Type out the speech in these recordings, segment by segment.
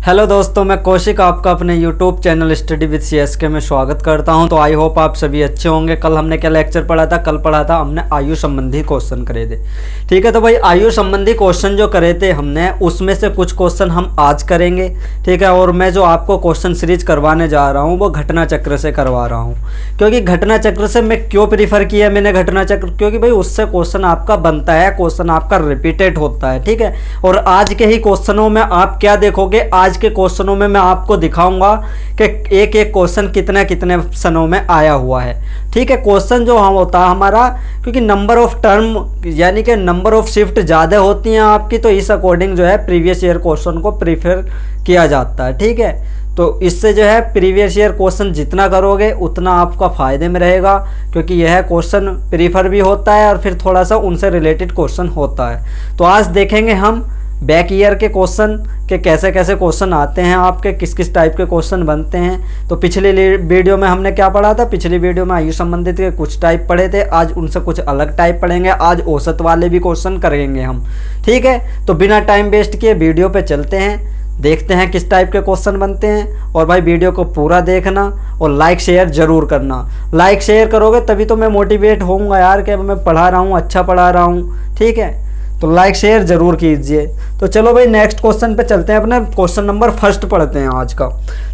Hello दोस्तों, मैं कौशिक आपका अपने YouTube channel study with CSK में स्वागत करता हूं। तो आई होप आप सभी अच्छे होंगे। कल हमने क्या लेक्चर पढ़ा था? कल पढ़ा था हमने आयु संबंधी क्वेश्चन करे थे। ठीक है, तो भाई आयु संबंधी क्वेश्चन जो करे थे हमने, उसमें से कुछ क्वेश्चन हम आज करेंगे। ठीक है, और मैं जो आपको क्वेश्चन सीरीज करवाने जा रहा हूँ वो घटना चक्र से करवा रहा हूँ। क्योंकि घटना चक्र से मैं क्यों प्रीफर किया मैंने घटना चक्र, क्योंकि भाई उससे क्वेश्चन आपका बनता है, क्वेश्चन आपका रिपीटेड होता है। ठीक है, और आज के ही क्वेश्चनों में आप क्या देखोगे, आज के क्वेश्चनों में मैं आपको दिखाऊंगा कि एक एक क्वेश्चन कितने कितने सनों में आया हुआ है। ठीक है, क्वेश्चन जो हम होता है हमारा, क्योंकि नंबर ऑफ टर्म यानी कि नंबर ऑफ शिफ्ट ज़्यादा होती हैं आपकी, तो इस अकॉर्डिंग जो है प्रीवियस ईयर क्वेश्चन को प्रीफर किया जाता है। ठीक है, तो इससे जो है प्रीवियस ईयर क्वेश्चन जितना करोगे उतना आपका फ़ायदे में रहेगा, क्योंकि यह क्वेश्चन प्रीफर भी होता है और फिर थोड़ा सा उनसे रिलेटेड क्वेश्चन होता है। तो आज देखेंगे हम बैक ईयर के क्वेश्चन के कैसे कैसे क्वेश्चन आते हैं, आपके किस किस टाइप के क्वेश्चन बनते हैं। तो पिछली वीडियो में हमने क्या पढ़ा था? पिछली वीडियो में आयु संबंधित के कुछ टाइप पढ़े थे, आज उनसे कुछ अलग टाइप पढ़ेंगे। आज औसत वाले भी क्वेश्चन करेंगे हम। ठीक है, तो बिना टाइम वेस्ट किए वीडियो पे चलते हैं, देखते हैं किस टाइप के क्वेश्चन बनते हैं। और भाई वीडियो को पूरा देखना और लाइक शेयर ज़रूर करना। लाइक शेयर करोगे तभी तो मैं मोटिवेट होऊंगा यार कि मैं पढ़ा रहा हूँ, अच्छा पढ़ा रहा हूँ। ठीक है, तो लाइक शेयर ज़रूर कीजिए। तो चलो भाई नेक्स्ट क्वेश्चन पे चलते हैं। अपने क्वेश्चन नंबर फर्स्ट पढ़ते हैं आज का।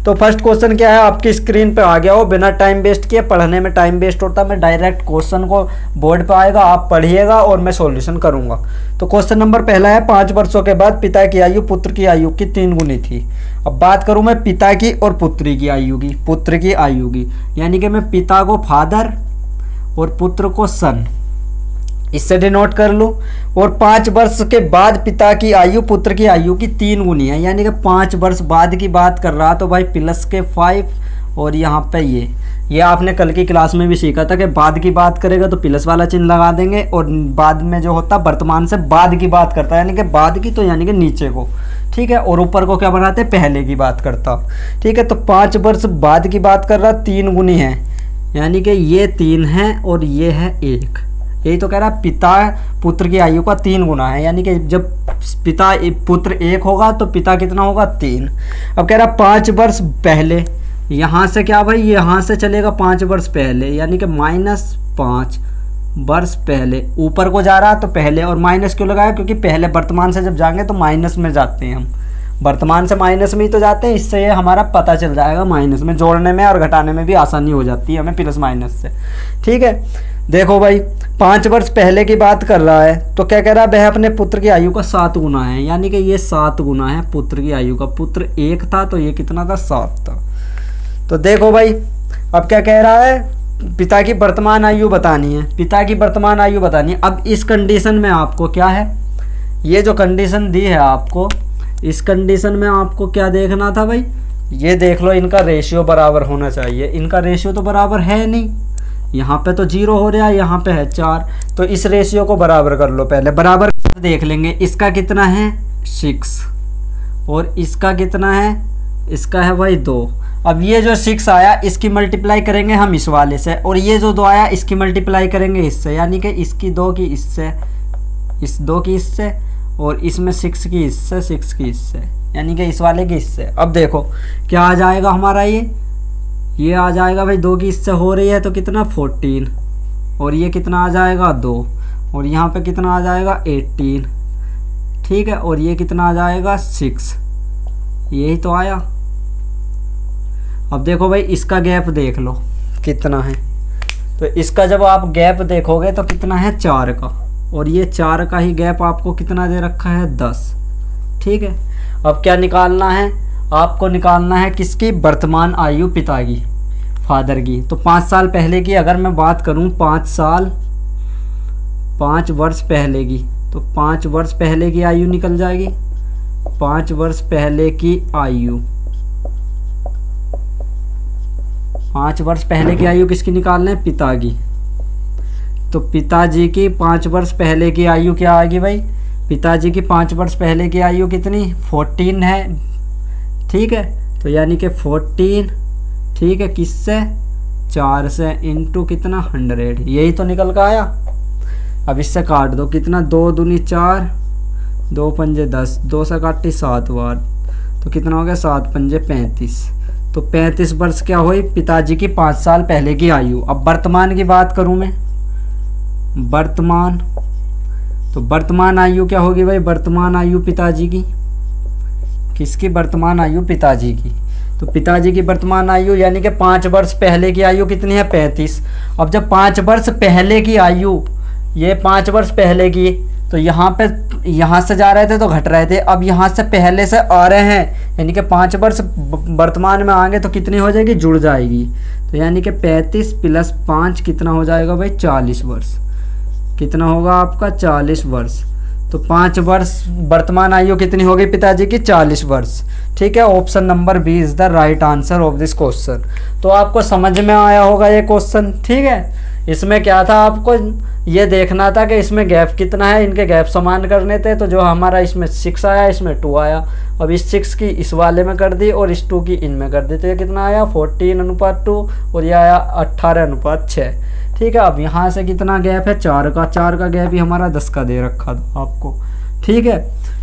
तो फर्स्ट क्वेश्चन क्या है, आपकी स्क्रीन पे आ गया हो। बिना टाइम वेस्ट किए, पढ़ने में टाइम वेस्ट होता है, मैं डायरेक्ट क्वेश्चन को बोर्ड पे आएगा, आप पढ़िएगा और मैं सॉल्यूशन करूंगा। तो क्वेश्चन नंबर पहला है, 5 वर्षों के बाद पिता की आयु पुत्र की आयु की 3 गुनी थी। अब बात करूँ मैं पिता की और पुत्री की आयु की, पुत्र की आयु की, यानी कि मैं पिता को फादर और पुत्र को सन, इससे डिनोट कर लूँ। और 5 वर्ष के बाद पिता की आयु पुत्र की आयु की 3 गुनी है, यानी कि 5 वर्ष बाद की बात कर रहा, तो भाई प्लस के 5 और यहाँ पे ये आपने कल की क्लास में भी सीखा था कि बाद की बात करेगा तो प्लस वाला चिन्ह लगा देंगे, और बाद में जो होता वर्तमान से बाद की बात करता है, यानी कि बाद की तो यानी कि नीचे को। ठीक है, और ऊपर को क्या बनाते, पहले की बात करता। ठीक है, तो 5 वर्ष बाद की बात कर रहा, 3 गुनी है, यानी कि ये 3 है और ये है 1। यही तो कह रहा पिता पुत्र की आयु का 3 गुना है, यानी कि जब पिता पुत्र 1 होगा तो पिता कितना होगा, 3। अब कह रहा 5 वर्ष पहले, यहाँ से क्या भाई, यहाँ से चलेगा 5 वर्ष पहले, यानी कि -5 वर्ष पहले। ऊपर को जा रहा तो पहले, और माइनस क्यों लगाया, क्योंकि पहले वर्तमान से जब जाएंगे तो माइनस में जाते हैं हम, वर्तमान से माइनस में ही तो जाते हैं। इससे ये हमारा पता चल जाएगा, माइनस में जोड़ने में और घटाने में भी आसानी हो जाती है हमें प्लस माइनस से। ठीक है, देखो भाई 5 वर्ष पहले की बात कर रहा है, तो क्या कह रहा है, वह अपने पुत्र की आयु का 7 गुना है, यानी कि ये 7 गुना है पुत्र की आयु का। पुत्र 1 था तो ये कितना था, 7 था। तो देखो भाई अब क्या कह रहा है, पिता की वर्तमान आयु बतानी है, पिता की वर्तमान आयु बतानी है। अब इस कंडीशन में आपको क्या है, ये जो कंडीशन दी है आपको, इस कंडीशन में आपको क्या देखना था भाई, ये देख लो, इनका रेशियो बराबर होना चाहिए। इनका रेशियो तो बराबर है नहीं, यहाँ पे तो 0 हो रहा है, यहाँ पे है 4, तो इस रेशियो को बराबर कर लो। पहले बराबर देख लेंगे, इसका कितना है 6 और इसका कितना है, इसका है भाई 2। अब ये जो 6 आया इसकी मल्टीप्लाई करेंगे हम इस वाले से, और ये जो 2 आया इसकी मल्टीप्लाई करेंगे इससे, यानी कि इसकी 2 की इससे, इस 2 की इससे, और इसमें 6 की इससे, 6 की इससे, यानी कि इस वाले की इससे। अब देखो क्या आ जाएगा हमारा, ये आ जाएगा भाई 2 की इससे हो रही है तो कितना 14, और ये कितना आ जाएगा 2, और यहाँ पे कितना आ जाएगा 18। ठीक है, और ये कितना आ जाएगा 6, यही तो आया। अब देखो भाई इसका गैप देख लो कितना है, तो इसका जब आप गैप देखोगे तो कितना है 4 का, और ये 4 का ही गैप आपको कितना दे रखा है 10। ठीक है, अब क्या निकालना है आपको, निकालना है किसकी, वर्तमान आयु पिता की, फादर की। तो 5 साल पहले की अगर मैं बात करूं, 5 वर्ष पहले की, तो 5 वर्ष पहले की आयु निकल जाएगी। 5 वर्ष पहले की आयु, 5 वर्ष पहले की आयु किसकी निकालना है, पिता की। तो पिताजी की 5 वर्ष पहले की आयु क्या आएगी भाई, पिताजी की 5 वर्ष पहले की आयु कितनी, 14 है। ठीक है, तो यानी कि 14, ठीक है, किससे, 4 से, इंटू कितना 100, यही तो निकल का आया। अब इससे काट दो, कितना 2 दूनी 4, 2 पंजे 10, 2 से काटी 7 बार, तो कितना हो गया 7 पंजे 35। तो 35 वर्ष क्या हुई पिताजी की 5 साल पहले की आयु। अब वर्तमान की बात करूं मैं, वर्तमान, तो वर्तमान आयु क्या होगी भाई, वर्तमान आयु पिताजी की, किसकी, वर्तमान आयु पिताजी की। तो पिताजी की वर्तमान आयु यानी कि 5 वर्ष पहले की आयु कितनी है 35। अब जब 5 वर्ष पहले की आयु, ये 5 वर्ष पहले की, तो यहाँ पे यहाँ से जा रहे थे तो घट रहे थे, अब यहाँ से पहले से आ रहे हैं यानी कि 5 वर्ष वर्तमान में आएंगे तो कितनी हो जाएगी, जुड़ जाएगी। तो यानी कि 35 + 5 कितना हो जाएगा भाई 40 वर्ष। कितना होगा आपका 40 वर्ष। तो 5 वर्ष वर्तमान आयु कितनी होगी पिताजी की 40 वर्ष। ठीक है, option number B is the right answer of this question. तो आपको समझ में आया होगा ये क्वेश्चन। ठीक है, इसमें क्या था, आपको ये देखना था कि इसमें गैप कितना है, इनके गैप समान करने थे। तो जो हमारा इसमें 6 आया, इसमें 2 आया। अब इस 6 की इस वाले में कर दी और इस 2 की इनमें कर दी, तो ये कितना आया 14:2 और ये आया 18:6। ठीक है, अब यहाँ से कितना गैप है 4 का, 4 का गैप ही हमारा 10 का दे रखा था आपको। ठीक है,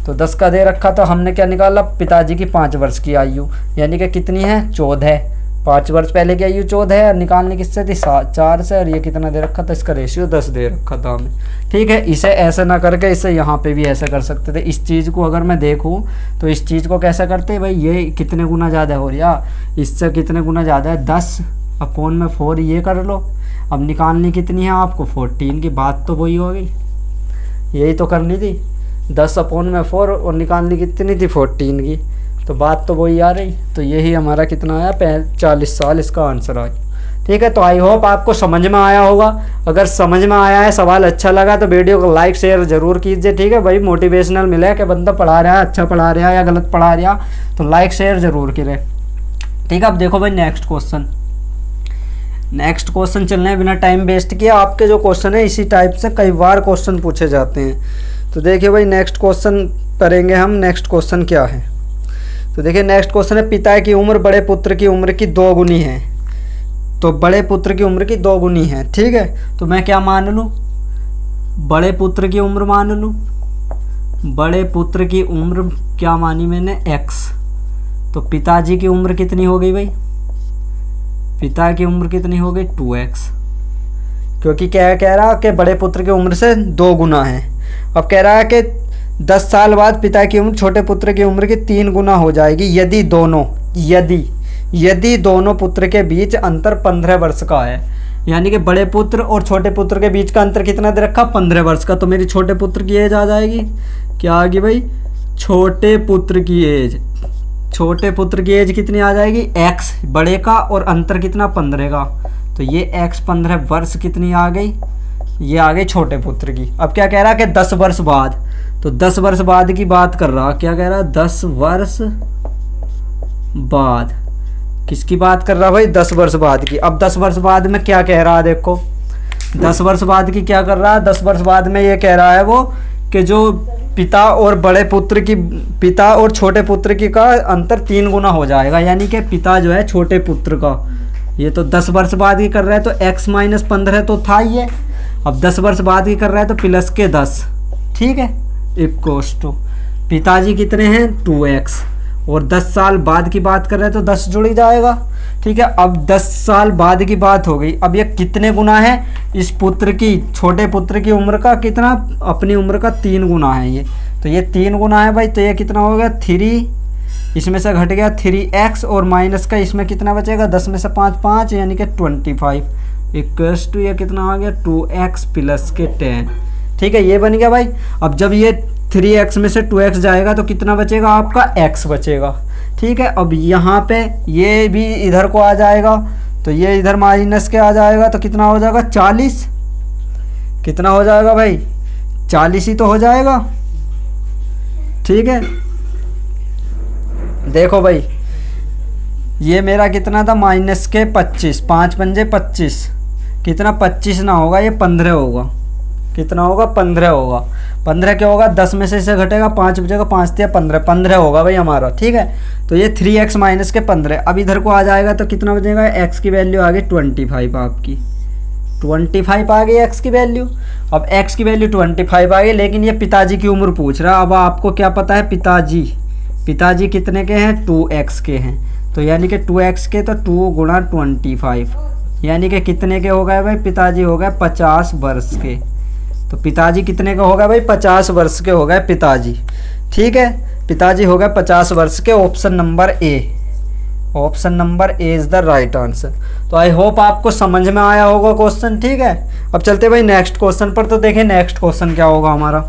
तो 10 का दे रखा था, हमने क्या निकाला, पिताजी की 5 वर्ष की आयु यानी कि कितनी है 14। 5 वर्ष पहले की आयु 14 है, निकालने किससे थी 4 से, और ये कितना दे रखा था, इसका रेशियो 10 दे रखा था हमें। ठीक है, इसे ऐसे ना करके इसे यहाँ पे भी ऐसे कर सकते थे। इस चीज़ को अगर मैं देखूँ तो इस चीज़ को कैसे करते भाई, ये कितने गुना ज़्यादा हो रहा, इससे कितने गुना ज़्यादा है 10/4, ये कर लो। अब निकालनी कितनी है आपको 14 की, बात तो वही हो गई, यही तो करनी थी 10/4 और निकालनी कितनी थी 14 की, तो बात तो वही आ रही। तो यही हमारा कितना आया 40 साल, इसका आंसर आया। ठीक है, तो आई होप आपको समझ में आया होगा। अगर समझ में आया है, सवाल अच्छा लगा तो वीडियो को लाइक शेयर ज़रूर कीजिए। ठीक है भाई, मोटिवेशनल मिले कि बंदा पढ़ा रहा है, अच्छा पढ़ा रहा है या गलत पढ़ा रहा, तो लाइक शेयर ज़रूर करें। ठीक है, अब देखो भाई नेक्स्ट क्वेश्चन चलने बिना टाइम वेस्ट किया। आपके जो क्वेश्चन है इसी टाइप से कई बार क्वेश्चन पूछे जाते हैं। तो देखिए भाई नेक्स्ट क्वेश्चन करेंगे हम। नेक्स्ट क्वेश्चन क्या है, तो देखिए नेक्स्ट क्वेश्चन है, पिता की उम्र बड़े पुत्र की उम्र की 2 गुनी है। तो बड़े पुत्र की उम्र की 2 गुनी है। ठीक है, तो मैं क्या मान लूँ, बड़े पुत्र की उम्र मान लूँ। बड़े पुत्र की उम्र क्या मानी मैंने x। तो पिताजी की उम्र कितनी हो गई भाई, पिता की उम्र कितनी हो गई 2x, क्योंकि क्या कह रहा कि बड़े पुत्र की उम्र से 2 गुना है। अब कह रहा है कि 10 साल बाद पिता की उम्र छोटे पुत्र की उम्र की 3 गुना हो जाएगी यदि दोनों पुत्र के बीच अंतर 15 वर्ष का है। यानी कि बड़े पुत्र और छोटे पुत्र के बीच का अंतर कितना दे रखा 15 वर्ष का। तो मेरी छोटे पुत्र की एज आ जाएगी, क्या आ गई भाई, छोटे पुत्र की एज कितनी आ जाएगी x बड़े का, और अंतर कितना 15 का। तो ये x 15 वर्ष कितनी आ गई, ये आ गई छोटे पुत्र की। अब क्या कह रहा है कि 10 वर्ष बाद, तो 10 वर्ष बाद की बात कर रहा, क्या कह रहा 10 वर्ष बाद, किसकी बात कर रहा भाई 10 वर्ष बाद की। अब 10 वर्ष बाद में क्या कह रहा है, देखो 10 वर्ष बाद की क्या कर रहा है, 10 वर्ष बाद में ये कह रहा है वो कि जो पिता और छोटे पुत्र की का अंतर 3 गुना हो जाएगा। यानी कि पिता जो है छोटे पुत्र का, ये तो 10 वर्ष बाद की कर रहा है, तो x - 15 तो था ही है। अब 10 वर्ष बाद की कर रहा है तो प्लस के 10, ठीक है, इक्वल्स टू पिताजी कितने हैं 2x, और 10 साल बाद की बात कर रहे हैं तो 10 जुड़ ही जाएगा। ठीक है, अब 10 साल बाद की बात हो गई। अब ये कितने गुना है इस पुत्र की, छोटे पुत्र की उम्र का कितना, अपनी उम्र का 3 गुना है ये। तो ये 3 गुना है भाई, तो ये कितना हो गया 3, इसमें से घट गया 3x, और माइनस का इसमें कितना बचेगा 10 में से 5 यानी कि 25 इक्वल्स टू ये कितना आ गया 2x + के 10। ठीक है, ये बन गया भाई। अब जब ये 3x में से 2x जाएगा तो कितना बचेगा आपका x बचेगा। ठीक है, अब यहाँ पे ये भी इधर को आ जाएगा, तो ये इधर माइनस के आ जाएगा, तो कितना हो जाएगा 40, कितना हो जाएगा भाई 40 ही तो हो जाएगा। ठीक है, देखो भाई ये मेरा कितना था माइनस के 25, 5 पंजे 25, कितना 25 ना होगा ये 15 होगा, कितना होगा 15 होगा। 15 क्या होगा 10 में से इसे घटेगा 5 बचेगा, 5 या 15 होगा भाई हमारा। ठीक है, तो ये 3x - के 15। अब इधर को आ जाएगा तो कितना बचेगा, x की वैल्यू आ गई 25 आपकी, 25 आ गई x की वैल्यू। अब x की वैल्यू 25 आ गई, लेकिन ये पिताजी की उम्र पूछ रहा है। अब आपको क्या पता है पिताजी पिताजी कितने के हैं, 2x के हैं, तो यानी कि 2x के तो 2 गुणा 25, यानी कि कितने के हो गए भाई, पिताजी हो गए 50 वर्ष के। तो पिताजी कितने के हो गए भाई, 50 वर्ष के हो गए पिताजी। ठीक है, पिताजी हो गए 50 वर्ष के। Option number A, option number A is the right answer. तो आई होप आपको समझ में आया होगा क्वेश्चन। ठीक है, अब चलते भाई नेक्स्ट क्वेश्चन पर। तो देखें नेक्स्ट क्वेश्चन क्या होगा हमारा।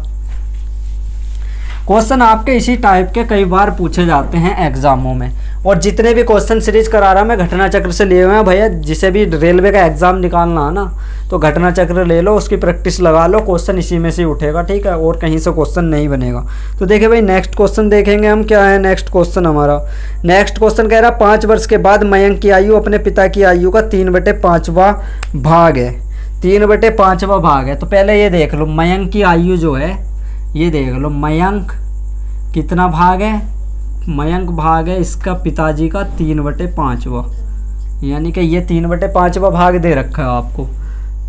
क्वेश्चन आपके इसी टाइप के कई बार पूछे जाते हैं एग्जामों में, और जितने भी क्वेश्चन सीरीज करा रहा मैं घटना चक्र से लिए हुए हैं भैया। जिसे भी रेलवे का एग्जाम निकालना है ना, तो घटना चक्र ले लो, उसकी प्रैक्टिस लगा लो, क्वेश्चन इसी में से उठेगा। ठीक है, और कहीं से क्वेश्चन नहीं बनेगा। तो देखिए भाई नेक्स्ट क्वेश्चन देखेंगे हम, क्या है नेक्स्ट क्वेश्चन हमारा। नेक्स्ट क्वेश्चन कह रहा 5 वर्ष के बाद मयंक की आयु अपने पिता की आयु का 3/5वां भाग है। 3/5वां भाग है। तो पहले ये देख लो मयंक की आयु जो है, ये देख लो मयंक कितना भाग है, मयंक भाग है इसका पिताजी का 3/5वां, यानी कि ये 3/5वां भाग दे रखा है आपको।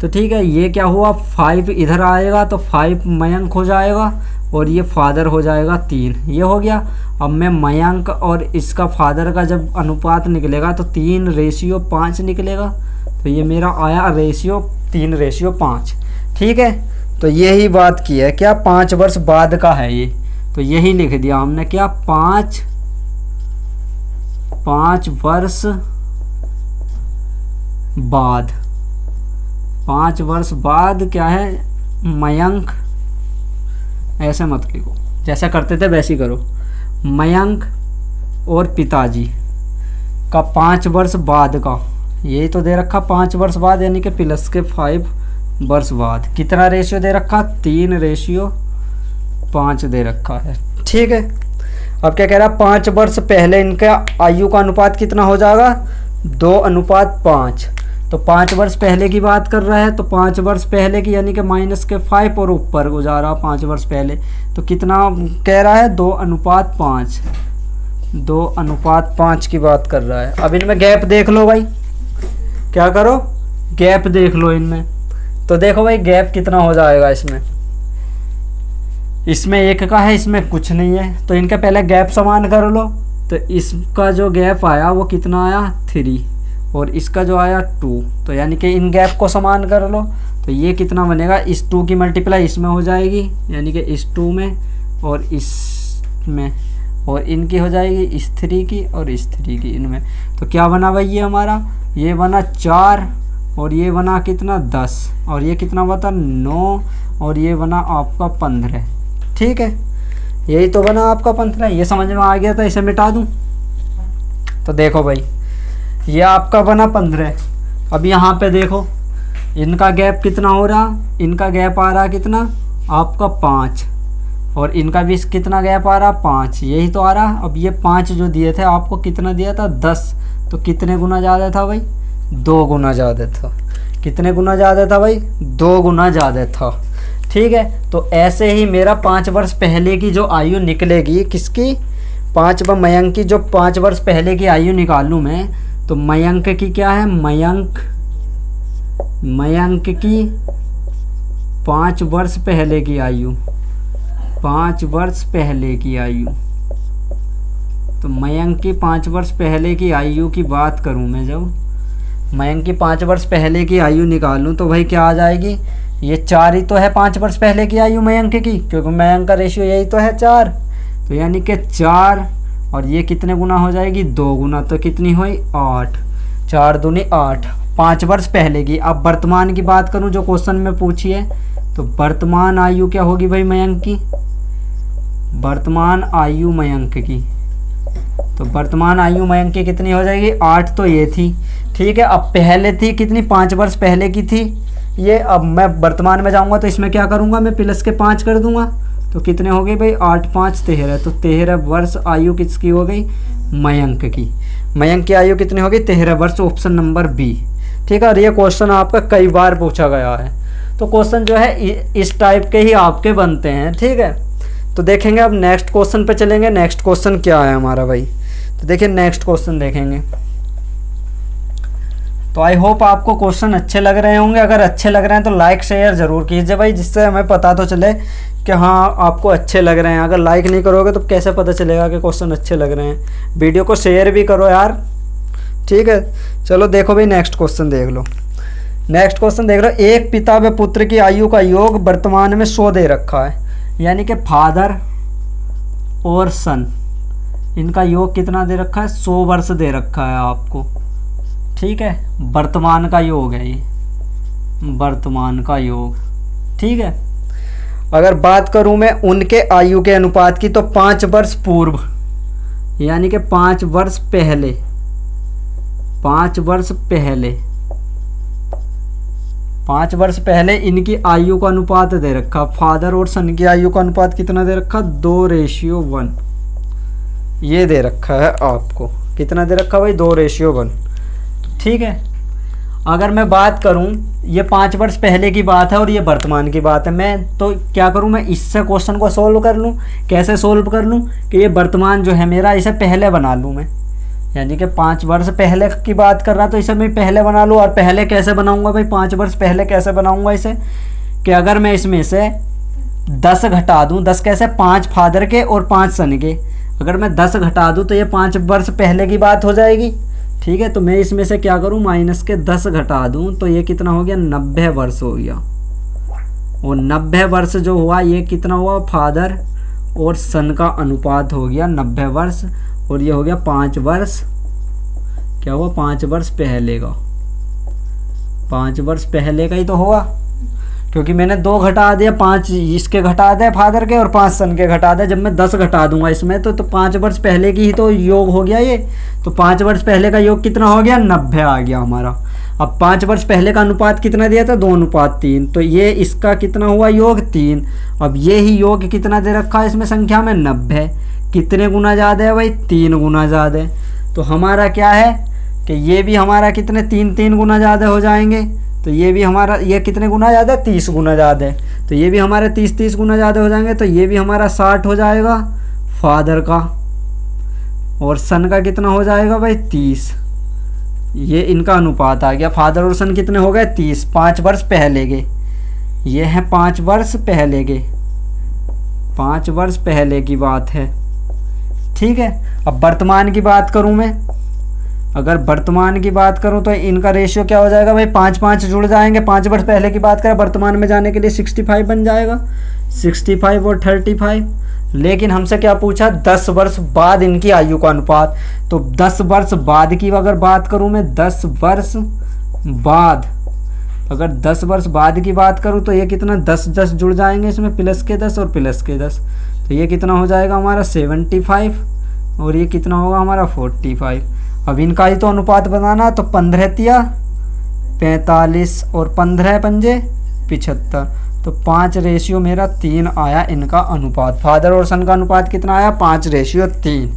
तो ठीक है, ये क्या हुआ 5 इधर आएगा तो 5 मयंक हो जाएगा, और ये फादर हो जाएगा 3, ये हो गया। अब मैं मयंक और इसका फादर का जब अनुपात निकलेगा तो 3:5 निकलेगा। तो ये मेरा आया रेशियो 3:5। ठीक है, तो यही बात की है, क्या 5 वर्ष बाद का है ये, तो यही लिख दिया हमने, क्या 5 वर्ष बाद, 5 वर्ष बाद क्या है मयंक, ऐसे मत लिखो, जैसा करते थे वैसे ही करो। मयंक और पिताजी का 5 वर्ष बाद का, यही तो दे रखा 5 वर्ष बाद, यानी कि प्लस के 5 वर्ष बाद। कितना रेशियो दे रखा, 3:5 दे रखा है। ठीक है, अब क्या कह रहा 5 वर्ष पहले इनका आयु का अनुपात कितना हो जाएगा, 2:5। तो 5 वर्ष पहले की बात कर रहा है, तो 5 वर्ष पहले की यानी कि -5 और ऊपर हो जा रहा 5 वर्ष पहले, तो कितना कह रहा है 2:5, 2:5 की बात कर रहा है। अब इनमें गैप देख लो भाई, क्या करो गैप देख लो इनमें। तो देखो भाई गैप कितना हो जाएगा इसमें, इसमें 1 का है, इसमें कुछ नहीं है, तो इनका पहले गैप समान कर लो। तो इसका जो गैप आया वो कितना आया 3, और इसका जो आया 2, तो यानी कि इन गैप को समान कर लो। तो ये कितना बनेगा, इस 2 की मल्टीप्लाई इसमें हो जाएगी, यानी कि इस 2 में और इसमें, और इनकी हो जाएगी इस 3 की और इस 3 की इनमें। तो क्या बना भाई ये हमारा, ये बना 4, और ये बना कितना 10, और ये कितना बता 9, और ये बना आपका 15। ठीक है, यही तो बना आपका 15। ये समझ में आ गया था, इसे मिटा दूं। तो देखो भाई ये आपका बना 15। अब यहाँ पे देखो इनका गैप कितना हो रहा, इनका गैप आ रहा कितना आपका 5, और इनका भी कितना गैप आ रहा 5, यही तो आ रहा। अब ये 5 जो दिए थे आपको कितना दिया था 10, तो कितने गुना ज़्यादा था भाई, 2 गुना ज़्यादा था। कितने गुना ज़्यादा था भाई, 2 गुना ज़्यादा था। ठीक है, तो ऐसे ही मेरा 5 वर्ष पहले की जो आयु निकलेगी, किसकी, मयंक की जो 5 वर्ष पहले की आयु निकालूँ मैं, तो मयंक की क्या है, मयंक की 5 वर्ष पहले की आयु, 5 वर्ष पहले की आयु। तो मयंक की 5 वर्ष पहले की आयु की बात करूं मैं, जब मयंक की 5 वर्ष पहले की आयु निकालूं तो भाई क्या आ जाएगी, ये 4 ही तो है 5 वर्ष पहले की आयु मयंक की, क्योंकि मयंक का रेशियो यही तो है 4। तो यानी कि 4, और ये कितने गुना हो जाएगी 2 गुना, तो कितनी हुई 8, 4 दूनी 8, 5 वर्ष पहले की। अब वर्तमान की बात करूं जो क्वेश्चन में पूछी है, तो वर्तमान आयु क्या होगी भाई मयंक की, वर्तमान आयु मयंक की, तो वर्तमान आयु मयंक की कितनी हो जाएगी 8, तो ये थी। ठीक है, अब पहले थी कितनी, 5 वर्ष पहले की थी ये। अब मैं वर्तमान में जाऊंगा तो इसमें क्या करूंगा, मैं प्लस के 5 कर दूंगा, तो कितने हो गए भाई 8 5 13, तो 13 वर्ष आयु किसकी हो गई, मयंक की। मयंक की आयु कितनी होगी 13 वर्ष, ऑप्शन नंबर बी। ठीक है, और ये क्वेश्चन आपका कई बार पूछा गया है, तो क्वेश्चन जो है इस टाइप के ही आपके बनते हैं। ठीक है, तो देखेंगे अब नेक्स्ट क्वेश्चन पे चलेंगे। नेक्स्ट क्वेश्चन क्या है हमारा भाई, तो देखिए नेक्स्ट क्वेश्चन देखेंगे। तो आई होप आपको क्वेश्चन अच्छे लग रहे होंगे। अगर अच्छे लग रहे हैं तो लाइक शेयर ज़रूर कीजिए भाई, जिससे हमें पता तो चले कि हाँ आपको अच्छे लग रहे हैं। अगर लाइक नहीं करोगे तो कैसे पता चलेगा कि क्वेश्चन अच्छे लग रहे हैं। वीडियो को शेयर भी करो यार, ठीक है। चलो देखो भाई नेक्स्ट क्वेश्चन देख लो। नेक्स्ट क्वेश्चन देख लो, एक पिता व पुत्र की आयु का योग वर्तमान में 100 दे रखा है, यानी कि फादर और सन, इनका योग कितना दे रखा है, 100 वर्ष दे रखा है आपको, ठीक है। वर्तमान का योग है ये, वर्तमान का योग, ठीक है। अगर बात करूं मैं उनके आयु के अनुपात की, तो 5 वर्ष पूर्व, यानी कि 5 वर्ष पहले, 5 वर्ष पहले, 5 वर्ष पहले इनकी आयु का अनुपात दे रखा। फादर और सन की आयु का अनुपात कितना दे रखा, 2:1, ये दे रखा है आपको। कितना दे रखा भाई, 2:1, ठीक है। अगर मैं बात करूं, ये 5 वर्ष पहले की बात है और ये वर्तमान की बात है। मैं तो क्या करूं, मैं इससे क्वेश्चन को सोल्व कर लूं। कैसे सोल्व कर लूं कि ये वर्तमान जो है मेरा, इसे पहले बना लूं मैं, यानी कि 5 वर्ष पहले की बात कर रहा तो इसे मैं पहले बना लूँ। और पहले कैसे बनाऊंगा भाई, 5 वर्ष पहले कैसे बनाऊंगा इसे, कि अगर मैं इसमें से 10 घटा दूं, 10 कैसे, 5 फादर के और 5 सन के, अगर मैं 10 घटा दूं तो ये 5 वर्ष पहले की बात हो जाएगी, ठीक है। तो मैं इसमें से क्या करूं, माइनस के 10 घटा दूं तो ये कितना हो गया, 90 वर्ष हो गया। और 90 वर्ष जो हुआ ये कितना हुआ, फादर और सन का अनुपात हो गया 90 वर्ष, और ये हो गया 5 वर्ष, क्या हुआ, 5 वर्ष पहले का, 5 वर्ष पहले का ही तो हुआ, क्योंकि मैंने 2 घटा दिया, 5 इसके घटा दे फादर के और 5 सन के घटा दे। जब मैं 10 घटा दूंगा इसमें तो 5 वर्ष पहले की ही तो योग हो गया ये। तो 5 वर्ष पहले का योग कितना हो गया, 90 आ गया हमारा। अब 5 वर्ष पहले का अनुपात कितना दिया था, 2:3, तो ये इसका कितना हुआ योग, 3। अब ये ही योग कितना दे रखा है इसमें संख्या में, 90। कितने गुना ज़्यादा है भाई, 3 गुना ज़्यादा है। तो हमारा क्या है कि ये भी हमारा कितने 3 गुना ज़्यादा हो जाएंगे। तो ये भी हमारा, ये कितने गुना ज़्यादा है, 30 गुना ज़्यादा है। तो ये भी हमारे 30 गुना ज़्यादा हो जाएंगे। तो ये भी हमारा 60 हो जाएगा फादर का, और सन का कितना हो जाएगा भाई, 30। ये इनका अनुपात आ गया। फादर और सन कितने हो गए, 30, 5 वर्ष पहले के। ये है 5 वर्ष पहले के, 5 वर्ष पहले की बात है, ठीक है। अब वर्तमान की बात करूं मैं, अगर वर्तमान की बात करूं तो इनका रेशियो क्या हो जाएगा भाई, 5 जुड़ जाएंगे। 5 वर्ष पहले की बात करें, वर्तमान में जाने के लिए 65 बन जाएगा, 65 और 35। लेकिन हमसे क्या पूछा, 10 वर्ष बाद इनकी आयु का अनुपात। तो 10 वर्ष बाद की अगर बात करूं मैं, 10 वर्ष बाद, अगर 10 वर्ष बाद की बात करूं तो ये कितना, 10 जुड़ जाएंगे इसमें, प्लस के 10 और प्लस के 10। तो ये कितना हो जाएगा हमारा 75, और ये कितना होगा हमारा 45। अब इनका ही तो अनुपात बनाना, तो 15 × 45 और 15 पंजे 75। तो 5 मेरा 3 आया इनका अनुपात। फादर और सन का अनुपात कितना आया, 5:3,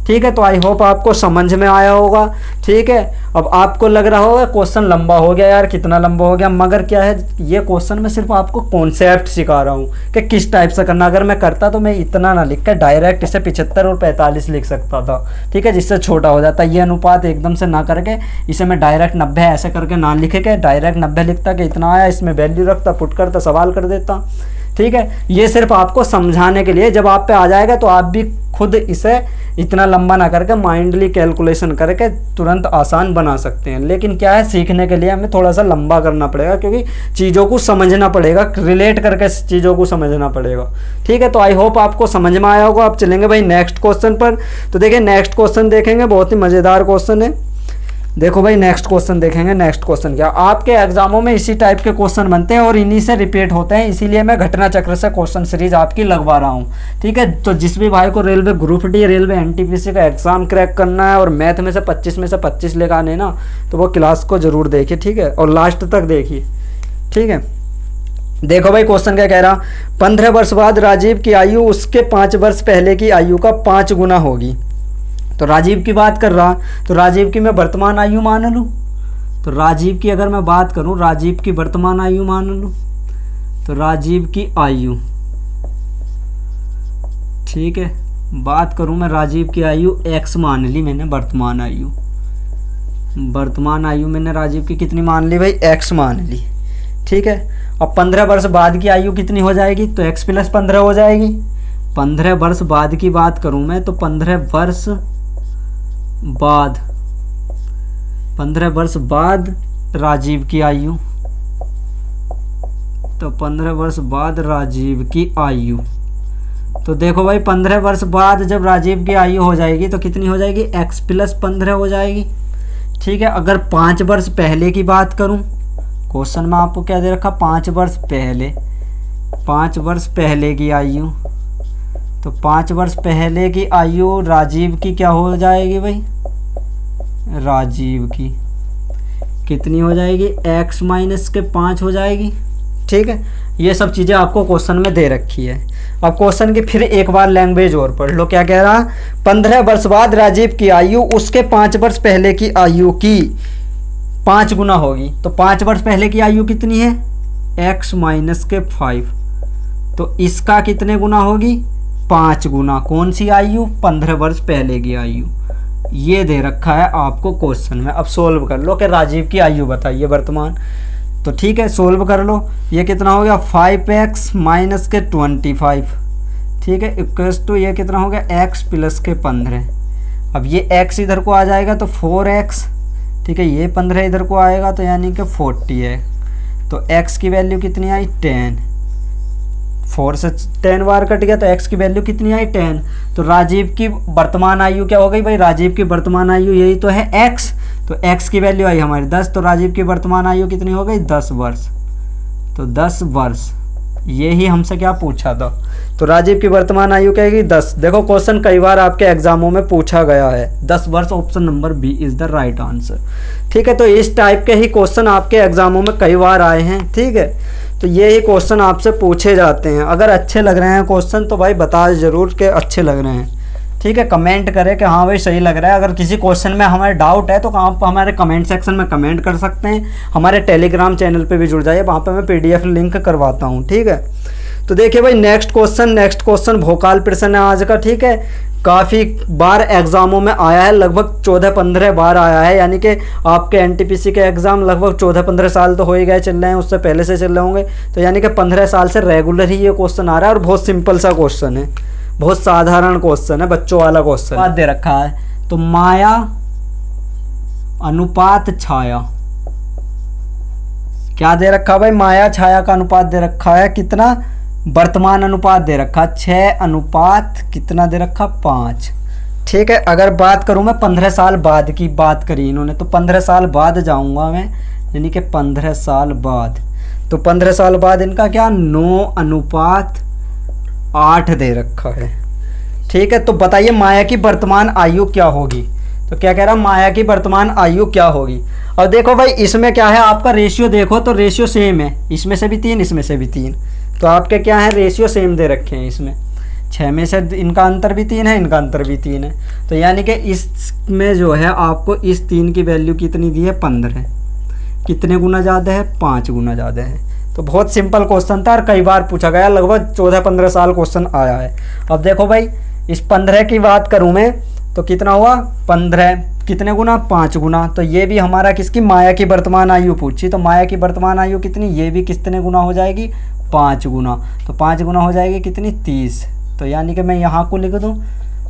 ठीक है। तो आई होप आपको समझ में आया होगा, ठीक है। अब आपको लग रहा होगा क्वेश्चन लंबा हो गया यार, कितना लंबा हो गया, मगर क्या है, ये क्वेश्चन में सिर्फ आपको कॉन्सेप्ट सिखा रहा हूँ कि किस टाइप से करना। अगर मैं करता तो मैं इतना ना लिख कर डायरेक्ट इसे 75 और 45 लिख सकता था, ठीक है, जिससे छोटा हो जाता। ये अनुपात एकदम से ना करके इसे मैं डायरेक्ट 90 ऐसे करके ना लिख के डायरेक्ट 90 लिखता कि इतना आया, इसमें वैल्यू रखता, पुट करता, सवाल कर देता, ठीक है। ये सिर्फ आपको समझाने के लिए, जब आप पे आ जाएगा तो आप भी खुद इसे इतना लंबा ना करके माइंडली कैलकुलेशन करके तुरंत आसान बना सकते हैं। लेकिन क्या है, सीखने के लिए हमें थोड़ा सा लंबा करना पड़ेगा, क्योंकि चीज़ों को समझना पड़ेगा, रिलेट करके चीज़ों को समझना पड़ेगा, ठीक है। तो आई होप आपको समझ में आया होगा। आप चलेंगे भाई नेक्स्ट क्वेश्चन पर। तो देखिए नेक्स्ट क्वेश्चन देखेंगे, बहुत ही मज़ेदार क्वेश्चन है। देखो भाई नेक्स्ट क्वेश्चन देखेंगे। नेक्स्ट क्वेश्चन क्या, आपके एग्जामों में इसी टाइप के क्वेश्चन बनते हैं और इन्हीं से रिपीट होते हैं, इसीलिए मैं घटना चक्र से क्वेश्चन सीरीज आपकी लगवा रहा हूँ, ठीक है। तो जिस भी भाई को railway group D, railway NTPC का एग्जाम क्रैक करना है और मैथ में से 25 में से 25 लेकर आने ना, तो वो क्लास को जरूर देखिए, ठीक है, और लास्ट तक देखिए, ठीक है। देखो भाई क्वेश्चन क्या कह रहा, 15 वर्ष बाद राजीव की आयु उसके 5 वर्ष पहले की आयु का 5 गुना होगी। तो राजीव की बात कर रहा, तो राजीव की मैं वर्तमान आयु मान लूँ। तो राजीव की अगर मैं बात करूँ, राजीव की वर्तमान आयु मान लूँ, तो राजीव की आयु, ठीक है, बात करूँ मैं राजीव की आयु x मान ली मैंने, वर्तमान आयु वर्तमान आयु मैंने राजीव की कितनी मान ली भाई, x मान ली। ठीक है, अब 15 वर्ष बाद की आयु कितनी हो जाएगी, तो x + 15 हो जाएगी। 15 वर्ष बाद की बात करूं मैं तो 15 वर्ष बाद राजीव की आयु, तो 15 वर्ष बाद राजीव की आयु, तो देखो भाई 15 वर्ष बाद जब राजीव की आयु हो जाएगी तो कितनी हो जाएगी, x + 15 हो जाएगी। ठीक है, अगर 5 वर्ष पहले की बात करूं, क्वेश्चन में आपको क्या दे रखा, 5 वर्ष पहले की आयु, तो 5 वर्ष पहले की आयु राजीव की क्या हो जाएगी भाई, राजीव की कितनी हो जाएगी, x - 5 हो जाएगी। ठीक है, ये सब चीज़ें आपको क्वेश्चन में दे रखी है। अब क्वेश्चन की फिर एक बार लैंग्वेज और पढ़ लो, क्या कह रहा, 15 वर्ष बाद राजीव की आयु उसके 5 वर्ष पहले की आयु की 5 गुना होगी। तो 5 वर्ष पहले की आयु कितनी है, x - 5, तो इसका कितने गुना होगी, 5 गुना। कौन सी आयु, 15 वर्ष पहले की आयु। ये दे रखा है आपको क्वेश्चन में। अब सोल्व कर लो कि राजीव की आयु बताइए वर्तमान, तो ठीक है सोल्व कर लो। ये कितना हो गया, 5x - 25, ठीक है, इक्वल्स टू ये कितना हो गया, x + 15। अब ये x इधर को आ जाएगा तो 4x, ठीक है, ये 15 इधर को आएगा तो यानी कि 40 है। तो x की वैल्यू कितनी आई, 10। 4 से 10 बार कट गया तो x की वैल्यू कितनी आई, 10। तो राजीव की वर्तमान आयु क्या हो गई भाई, राजीव की वर्तमान आयु यही तो है x, तो x की वैल्यू आई हमारी 10, तो राजीव की वर्तमान आयु कितनी हो गई, 10 वर्ष। तो 10 वर्ष, यही हमसे क्या पूछा था, तो राजीव की वर्तमान आयु क्या है, 10। देखो क्वेश्चन कई बार आपके एग्जामों में पूछा गया है, 10 वर्ष, option number B is the right answer. ठीक है, तो इस टाइप के ही क्वेश्चन आपके एग्जामों में कई बार आए हैं। ठीक है, तो ये ही क्वेश्चन आपसे पूछे जाते हैं। अगर अच्छे लग रहे हैं क्वेश्चन तो भाई बता ज़रूर के अच्छे लग रहे हैं। ठीक है, कमेंट करें कि हाँ भाई सही लग रहा है। अगर किसी क्वेश्चन में हमारे डाउट है तो आप हमारे कमेंट सेक्शन में कमेंट कर सकते हैं। हमारे टेलीग्राम चैनल पे भी जुड़ जाइए, वहाँ पे मैं PDF लिंक करवाता हूँ। ठीक है, तो देखिए भाई नेक्स्ट क्वेश्चन भोकाल प्रश्न है आज का। ठीक है, काफ़ी बार एग्ज़ामों में आया है, लगभग 14-15 बार आया है, यानी कि आपके NTPC के एग्ज़ाम लगभग 14-15 साल तो हो ही गए चल रहे हैं, उससे पहले से चल रहे होंगे, तो यानी कि 15 साल से रेगुलर ही ये क्वेश्चन आ रहा है। और बहुत सिंपल सा क्वेश्चन है, बहुत साधारण क्वेश्चन है, बच्चों वाला क्वेश्चन। बात दे रखा है तो माया अनुपात छाया, क्या दे रखा भाई, माया छाया का अनुपात दे रखा है कितना, वर्तमान अनुपात दे रखा 6 अनुपात कितना दे रखा 5। ठीक है, अगर बात करूं मैं 15 साल बाद की बात करी इन्होंने, तो 15 साल बाद जाऊंगा मैं, यानी कि 15 साल बाद, तो 15 साल बाद इनका क्या 9 अनुपात 8 दे रखा है। ठीक है, तो बताइए माया की वर्तमान आयु क्या होगी, तो क्या कह रहा माया की वर्तमान आयु क्या होगी। और देखो भाई इसमें क्या है, आपका रेशियो देखो तो रेशियो सेम है, इसमें से भी 3 इसमें से भी 3, तो आपके क्या है रेशियो सेम दे रखे हैं। इसमें 6 में से इनका अंतर भी 3 है, इनका अंतर भी 3 है, तो यानी कि इसमें जो है आपको इस 3 की वैल्यू कितनी दी है 15, कितने गुना ज़्यादा है 5 गुना ज़्यादा है। तो बहुत सिंपल क्वेश्चन था और कई बार पूछा गया, लगभग 14-15 साल क्वेश्चन आया है। अब देखो भाई इस 15 की बात करूँ मैं तो कितना हुआ 15 कितने गुना 5 गुना, तो ये भी हमारा किसकी माया की वर्तमान आयु पूछी, तो माया की वर्तमान आयु कितनी, ये भी कितने गुना हो जाएगी 5 गुना, तो 5 गुना हो जाएगी कितनी 30, तो यानी कि मैं यहाँ को लिख दूँ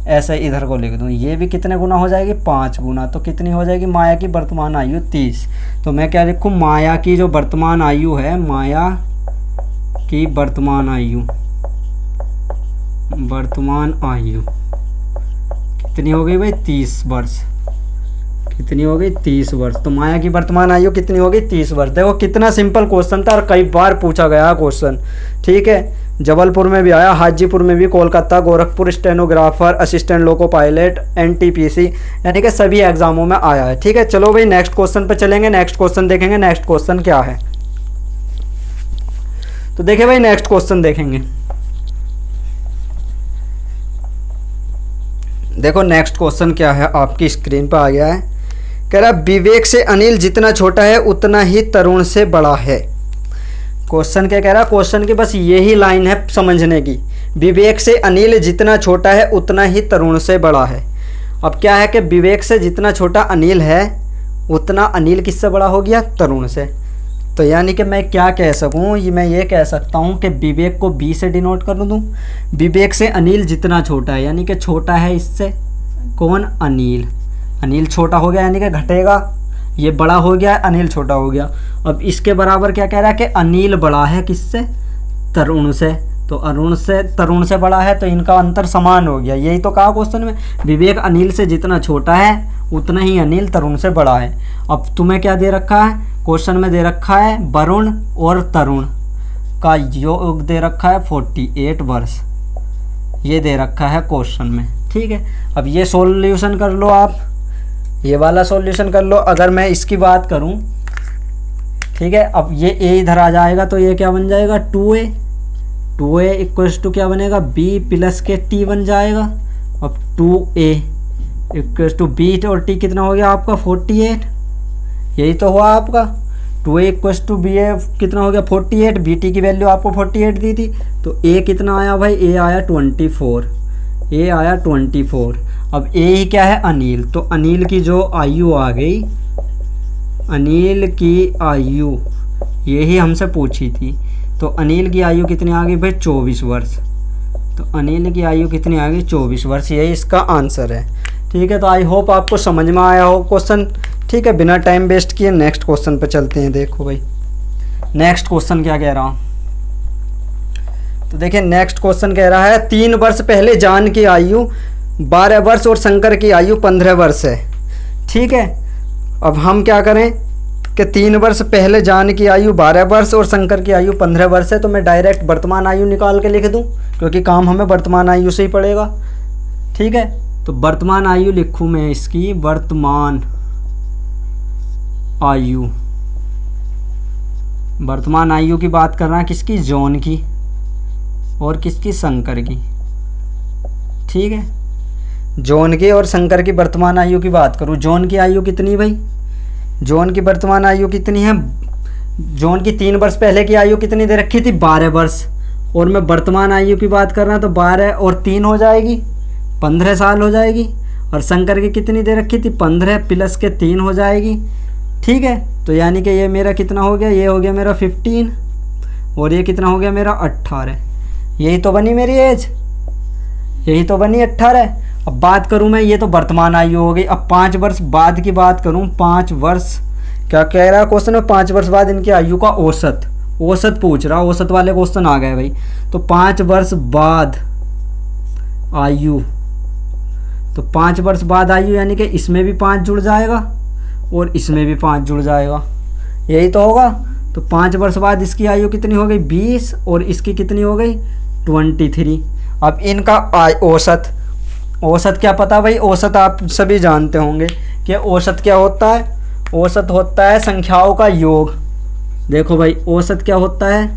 ऐसे इधर को लिख दूँ, ये भी कितने गुना हो जाएगी 5 गुना, तो कितनी हो जाएगी माया की वर्तमान आयु 30। तो मैं क्या लिखूँ, माया की जो वर्तमान आयु है, माया की वर्तमान आयु कितनी हो गई भाई 30 वर्ष, कितनी हो गई 30 वर्ष। तो माया की वर्तमान आयु कितनी होगी 30 वर्ष। देखो कितना सिंपल क्वेश्चन था और कई बार पूछा गया क्वेश्चन। ठीक है, जबलपुर में भी आया, हाजीपुर में भी, Kolkata, Gorakhpur, stenographer, assistant loco pilot, NTPC, यानी कि सभी एग्जामों में आया है। ठीक है, चलो भाई नेक्स्ट क्वेश्चन पे चलेंगे, नेक्स्ट क्वेश्चन देखेंगे, नेक्स्ट क्वेश्चन क्या है। तो देखिए भाई नेक्स्ट क्वेश्चन देखेंगे, देखो नेक्स्ट क्वेश्चन क्या है, आपकी स्क्रीन पर आ गया है। कह रहा विवेक से अनिल जितना छोटा है उतना ही तरुण से बड़ा है। क्वेश्चन क्या कह रहा है, क्वेश्चन की बस यही लाइन है समझने की, विवेक से अनिल जितना छोटा है उतना ही तरुण से बड़ा है। अब क्या है कि विवेक से जितना छोटा अनिल है उतना अनिल किससे बड़ा हो गया, तरुण से। तो यानी कि मैं क्या कह सकूँ, मैं ये कह सकता हूँ कि विवेक को बी से डिनोट कर दूँ। विवेक से अनिल जितना छोटा है, यानी कि छोटा है इससे कौन, अनिल। अनिल छोटा हो गया यानी कि घटेगा, ये बड़ा हो गया, अनिल छोटा हो गया। अब इसके बराबर क्या कह रहा है कि अनिल बड़ा है किससे, तरुण से। तो तरुण से बड़ा है, तो इनका अंतर समान हो गया। यही तो कहा क्वेश्चन में, विवेक अनिल से जितना छोटा है उतना ही अनिल तरुण से बड़ा है। अब तुम्हें क्या दे रखा है, क्वेश्चन में दे रखा है वरुण और तरुण का योग दे रखा है 48 वर्ष, ये दे रखा है क्वेश्चन में। ठीक है, अब ये सॉल्यूशन कर लो आप, ये वाला सॉल्यूशन कर लो। अगर मैं इसकी बात करूं, ठीक है, अब ये a इधर आ जाएगा तो ये क्या बन जाएगा 2a इक्वल्स टू क्या बनेगा, b प्लस के t बन जाएगा। अब 2a इक्वल्स टू b और t कितना हो गया आपका 48, यही तो हुआ आपका। 2a इक्वल्स टू b कितना हो गया 48, bt की वैल्यू आपको 48 दी थी, तो a कितना आया भाई, a आया 24, a आया 24। अब a ही क्या है, अनिल। तो अनिल की जो आयु आ गई, अनिल की आयु यही हमसे पूछी थी, तो अनिल की आयु कितनी आ गई भाई 24 वर्ष। तो अनिल की आयु कितनी आ गई 24 वर्ष, यही इसका आंसर है। ठीक है, तो आई होप आपको समझ में आया हो क्वेश्चन। ठीक है, बिना टाइम वेस्ट किए नेक्स्ट क्वेश्चन पे चलते हैं। देखो भाई नेक्स्ट क्वेश्चन क्या कह रहा हूँ, तो देखिए नेक्स्ट क्वेश्चन कह रहा है 3 वर्ष पहले जान की आयु 12 वर्ष और शंकर की आयु 15 वर्ष है। ठीक है, अब हम क्या करें कि 3 वर्ष पहले जान की आयु 12 वर्ष और शंकर की आयु 15 वर्ष है, तो मैं डायरेक्ट वर्तमान आयु निकाल के लिख दूं, क्योंकि काम हमें वर्तमान आयु से ही पड़ेगा। ठीक है, तो वर्तमान आयु लिखूं मैं इसकी, वर्तमान आयु, वर्तमान आयु की बात कर रहा है किसकी, जॉन की और किसकी, शंकर की। ठीक है, जॉन की और शंकर की वर्तमान आयु की बात करूं, जॉन की आयु कितनी भाई, जॉन की वर्तमान आयु कितनी है, जॉन की 3 वर्ष पहले की आयु कितनी दे रखी थी 12 वर्ष, और मैं वर्तमान आयु की बात कर रहा तो 12 और 3 हो जाएगी 15 साल हो जाएगी। और शंकर की कितनी दे रखी थी 15 प्लस के 3 हो जाएगी। ठीक है, तो यानी कि ये मेरा कितना हो गया, ये हो गया मेरा 15 और ये कितना हो गया मेरा 18। यही तो बनी मेरी एज, यही तो बनी 18। अब बात करूं मैं, ये तो वर्तमान आयु हो गई। अब 5 वर्ष बाद की बात करूं, 5 वर्ष क्या कह रहा है क्वेश्चन में, 5 वर्ष बाद इनकी आयु का औसत, औसत पूछ रहा, औसत वाले क्वेश्चन आ गए भाई। तो 5 वर्ष बाद आयु, तो 5 वर्ष बाद आयु यानी कि इसमें भी 5 जुड़ जाएगा और इसमें भी 5 जुड़ जाएगा, यही तो होगा। तो 5 वर्ष बाद इसकी आयु कितनी हो गई 20 और इसकी कितनी हो गई 23। अब इनका औसत, औसत क्या पता भाई, औसत आप सभी जानते होंगे कि औसत क्या होता है, औसत होता है संख्याओं का योग। देखो भाई औसत क्या होता है,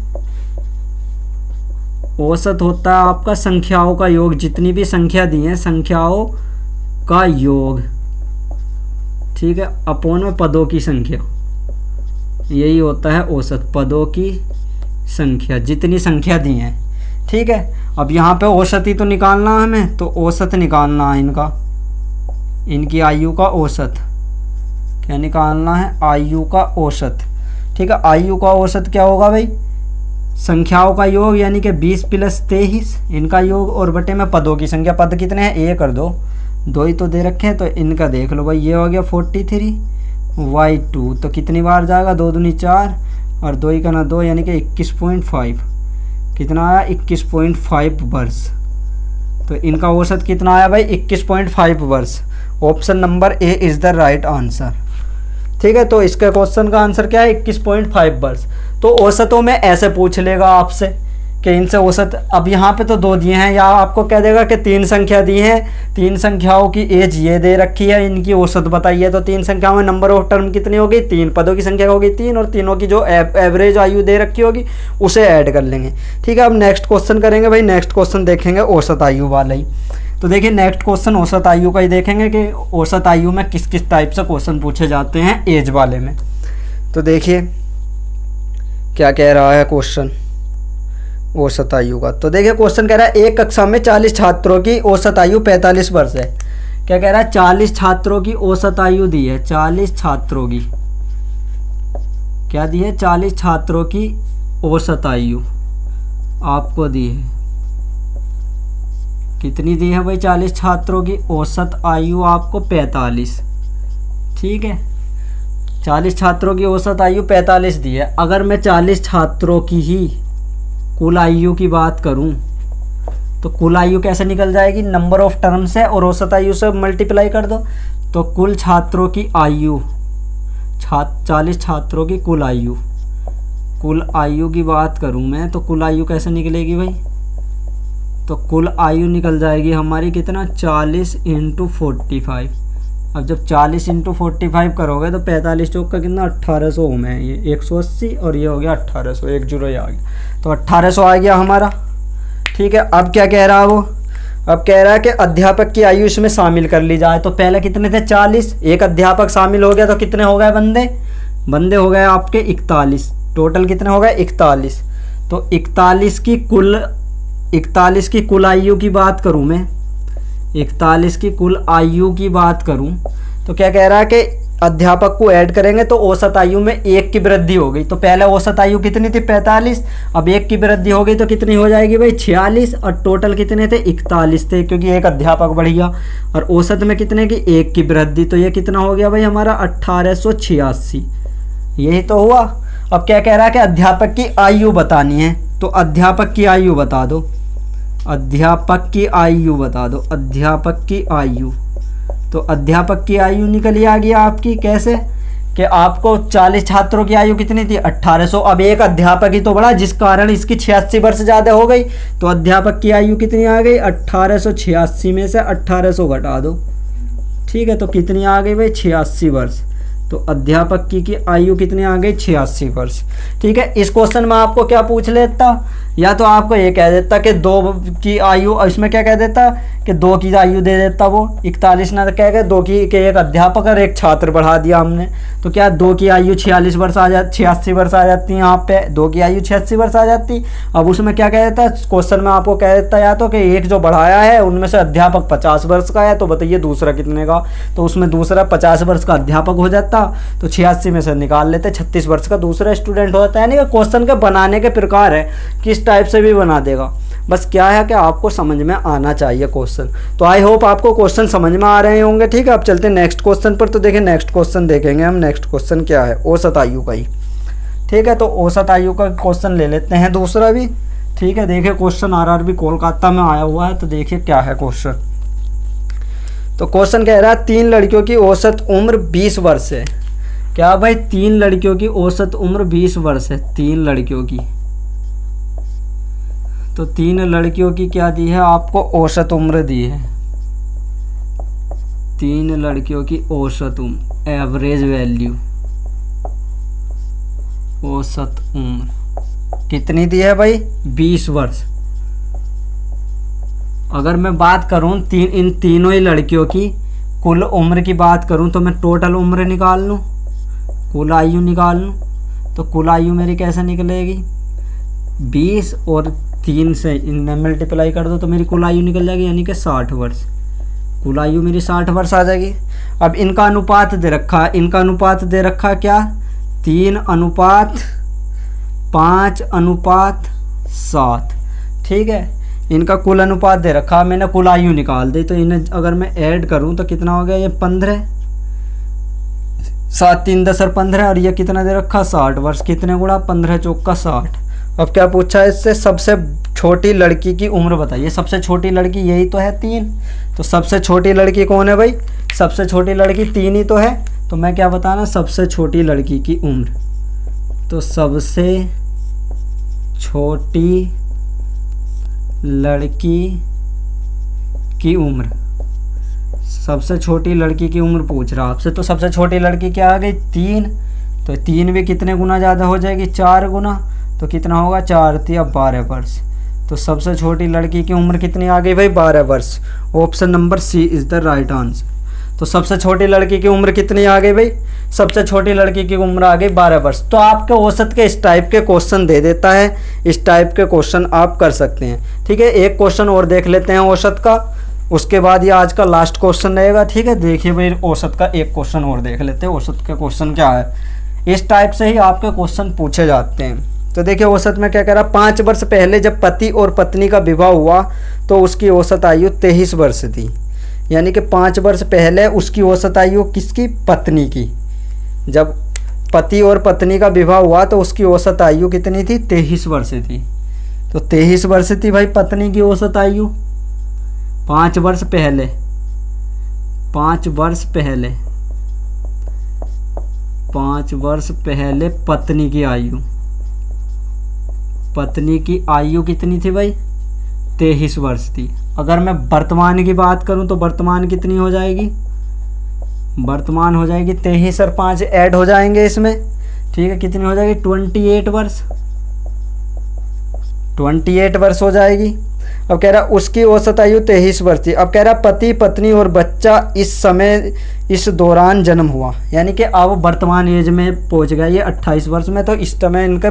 औसत होता है आपका संख्याओं का योग, जितनी भी संख्या दी है संख्याओं का योग। ठीक है, अपोन में पदों की संख्या, यही होता है औसत, पदों की संख्या, जितनी संख्या दी है। ठीक है, अब यहाँ पे औसत ही तो निकालना है हमें, तो औसत निकालना है इनका, इनकी आयु का औसत। क्या निकालना है, आयु का औसत। ठीक है, आयु का औसत क्या होगा भाई, संख्याओं का योग यानी कि 20 प्लस 23 इनका योग, और बटे में पदों की संख्या, पद कितने हैं, ए कर दो, 2 ही तो दे रखे हैं, तो इनका देख लो भाई, ये हो गया 43/2, तो कितनी बार जाएगा, 2 दूनी 4 और 2 ही करना 2, यानी कि 21.5, कितना आया 21.5 वर्ष। तो इनका औसत कितना आया भाई 21.5 वर्ष। Option number A is the right answer. ठीक है, तो इसके क्वेश्चन का आंसर क्या है 21.5 वर्ष। तो औसतों में ऐसे पूछ लेगा आपसे कि इनसे औसत, अब यहाँ पे तो 2 दिए हैं, या आपको कह देगा कि 3 संख्या दी है, 3 संख्याओं की एज ये दे रखी है, इनकी औसत बताइए। तो 3 संख्याओं में नंबर ऑफ टर्म कितनी होगी 3, पदों की संख्या होगी 3 और तीनों की जो एवरेज आयु दे रखी होगी उसे ऐड कर लेंगे। ठीक है, अब नेक्स्ट क्वेश्चन करेंगे भाई, नेक्स्ट क्वेश्चन देखेंगे औसत आयु वाला ही। तो देखिए नेक्स्ट क्वेश्चन औसत आयु का ही देखेंगे कि औसत आयु में किस किस टाइप से क्वेश्चन पूछे जाते हैं एज वाले में। तो देखिए क्या कह रहा है क्वेश्चन औसत आयु का। तो देखिए क्वेश्चन कह रहा है एक कक्षा में 40 छात्रों की औसत आयु 45 वर्ष है। क्या कह रहा है, 40 छात्रों की औसत आयु दी है, 40 छात्रों की क्या दी है, 40 छात्रों की औसत आयु आपको दी है। कितनी दी है भाई, 40 छात्रों की औसत आयु आपको 45। ठीक है, 40 छात्रों की औसत आयु 45 दी है। अगर मैं 40 छात्रों की ही कुल आयु की बात करूं तो कुल आयु कैसे निकल जाएगी, नंबर ऑफ टर्म से और औसत आयु से मल्टीप्लाई कर दो। तो कुल छात्रों की आयु, 40 छात्रों की कुल आयु की बात करूं मैं तो कुल आयु कैसे निकलेगी भाई, तो कुल आयु निकल जाएगी हमारी कितना, 40 × 45। अब जब 40 × 45 करोगे तो 45 चौक का कितना, 1800 में ये 180 और ये हो गया 1800, एक जीरो ये आ गया, तो 1800 आ गया हमारा। ठीक है, अब क्या कह रहा है वो, अब कह रहा है कि अध्यापक की आयु इसमें शामिल कर ली जाए। तो पहले कितने थे, 40, एक अध्यापक शामिल हो गया तो कितने हो गए बंदे हो गए आपके 41, टोटल कितने हो गए 41। तो 41 की कुल आयु की बात करूं मैं, 41 की कुल आयु की बात करूं तो क्या कह रहा है कि अध्यापक को ऐड करेंगे तो औसत आयु में 1 की वृद्धि हो गई। तो पहले औसत आयु कितनी थी, 45, अब 1 की वृद्धि हो गई तो कितनी हो जाएगी भाई, 46, और टोटल कितने थे, 41 थे, क्योंकि एक अध्यापक बढ़ गया। और औसत में कितने की, 1 की वृद्धि, तो ये कितना हो गया भाई हमारा 1886, यही तो हुआ। अब क्या कह रहा है कि अध्यापक की आयु बतानी है, तो अध्यापक की आयु बता दो, अध्यापक की आयु बता दो, अध्यापक की आयु। तो अध्यापक की आयु निकली आ गई आपकी, कैसे कि आपको 40 छात्रों की आयु कितनी थी, 1800, अब एक अध्यापक ही तो बढ़ा जिस कारण इसकी 86 वर्ष ज़्यादा हो गई। तो अध्यापक की आयु कितनी आ गई, 1886 में से 1800 घटा दो। ठीक है, तो कितनी आ गई भाई, 86 वर्ष। तो अध्यापक की आयु कितनी आ गई, 86 वर्ष। ठीक है, इस क्वेश्चन में आपको क्या पूछ लेता, या तो आपको ये कह देता कि 2 की आयु, इसमें क्या कह देता कि 2 की आयु दे देता वो 41 ना, कह गए 2 की के एक अध्यापक और एक छात्र बढ़ा दिया हमने, तो क्या 2 की आयु 46 वर्ष आ जाती, 86 वर्ष आ जाती है यहाँ पे, 2 की आयु 86 वर्ष आ जाती। अब उसमें क्या कह देता क्वेश्चन में, आपको कह देता या तो कि एक जो बढ़ाया है उनमें से अध्यापक 50 वर्ष का है, तो बताइए दूसरा कितने का, तो उसमें दूसरा 50 वर्ष का अध्यापक हो जाता, तो 86 में से निकाल लेते, 36 वर्ष का दूसरा स्टूडेंट हो जाता है। यानी कि क्वेश्चन के बनाने के प्रकार है, किस टाइप से भी बना देगा, बस क्या है कि आपको समझ में आना चाहिए क्वेश्चन। तो आई होप आपको क्वेश्चन समझ में आ रहे होंगे। ठीक है, अब चलते हैं नेक्स्ट क्वेश्चन पर। तो देखिए नेक्स्ट क्वेश्चन देखेंगे हम, नेक्स्ट क्वेश्चन क्या है, औसत आयु का ही। ठीक है, तो औसत आयु का क्वेश्चन ले लेते हैं दूसरा भी। ठीक है, देखिए क्वेश्चन RRB कोलकाता में आया हुआ है, तो देखिए क्या है क्वेश्चन। तो क्वेश्चन कह रहा है 3 लड़कियों की औसत उम्र 20 वर्ष है। क्या भाई, 3 लड़कियों की औसत उम्र 20 वर्ष है, 3 लड़कियों की। तो 3 लड़कियों की क्या दी है आपको, औसत उम्र दी है, 3 लड़कियों की औसत उम्र, एवरेज वैल्यू, औसत उम्र कितनी दी है भाई, 20 वर्ष। अगर मैं बात करूं इन तीनों ही लड़कियों की कुल उम्र की बात करूं तो मैं टोटल उम्र निकाल लूं, कुल आयु निकाल लूं, तो कुल आयु मेरी कैसे निकलेगी, 20 और 3 से इनमें मल्टीप्लाई कर दो तो मेरी कुल आयु निकल जाएगी, यानी कि 60 वर्ष। कुल आयु मेरी 60 वर्ष आ जाएगी। अब इनका अनुपात दे रखा है, इनका अनुपात दे रखा क्या, 3:5:7। ठीक है, इनका कुल अनुपात दे रखा, मैंने कुल आयु निकाल दी, तो इन्हें अगर मैं ऐड करूं तो कितना हो गया, ये 15, 7 3 10 और 15, और ये कितना दे रखा, 60 वर्ष। कितने गुणा, 15 चौक का 60। अब क्या पूछा है इससे, सबसे छोटी लड़की की उम्र बताइए। सबसे छोटी लड़की यही तो है 3, तो सबसे छोटी लड़की कौन है भाई, सबसे छोटी लड़की 3 ही तो है। तो मैं क्या बताना, सबसे छोटी लड़की की उम्र, तो सबसे छोटी लड़की की उम्र, सबसे छोटी लड़की की उम्र पूछ रहा आपसे, तो सबसे छोटी लड़की क्या आ गई, 3, तो 3 भी कितने गुना ज़्यादा हो जाएगी, 4 गुना, तो कितना होगा, 4 3 12 वर्ष। तो सबसे छोटी लड़की की उम्र कितनी आ गई भाई, 12 वर्ष। Option number C is the right answer. तो सबसे छोटी लड़की की उम्र कितनी आ गई भाई, सबसे छोटी लड़की की उम्र आ गई 12 वर्ष। तो आपके औसत के इस टाइप के क्वेश्चन दे देता है, इस टाइप के क्वेश्चन आप कर सकते हैं। ठीक है, एक क्वेश्चन और देख लेते हैं औसत का। उसके बाद ये आज का लास्ट क्वेश्चन रहेगा, ठीक है। देखिए भाई औसत का एक क्वेश्चन और देख लेते हैं, औसत का क्वेश्चन क्या है। इस टाइप से ही आपके क्वेश्चन पूछे जाते हैं। तो देखिए औसत में क्या कह रहा, 5 वर्ष पहले जब पति और पत्नी का विवाह हुआ तो उसकी औसत आयु 23 वर्ष थी। यानी कि 5 वर्ष पहले उसकी औसत आयु किसकी, पत्नी की। जब पति और पत्नी का विवाह हुआ तो उसकी औसत आयु कितनी थी, 23 वर्ष थी। तो 23 वर्ष थी भाई पत्नी की औसत आयु 5 वर्ष पहले। 5 वर्ष पहले, 5 वर्ष पहले पत्नी की आयु, पत्नी की आयु कितनी थी भाई, 23 वर्ष थी। अगर मैं वर्तमान की बात करूं तो वर्तमान कितनी हो जाएगी, वर्तमान हो जाएगी 23 और 5 ऐड हो जाएंगे इसमें, ठीक है। कितनी हो जाएगी, 28 वर्ष, 28 वर्ष हो जाएगी। अब कह रहा उसकी औसत आयु 23 वर्ष थी। अब कह रहा पति पत्नी और बच्चा इस समय इस दौरान जन्म हुआ, यानी कि अब वर्तमान एज में पहुंच गया ये 28 वर्ष में, तो इस समय इनके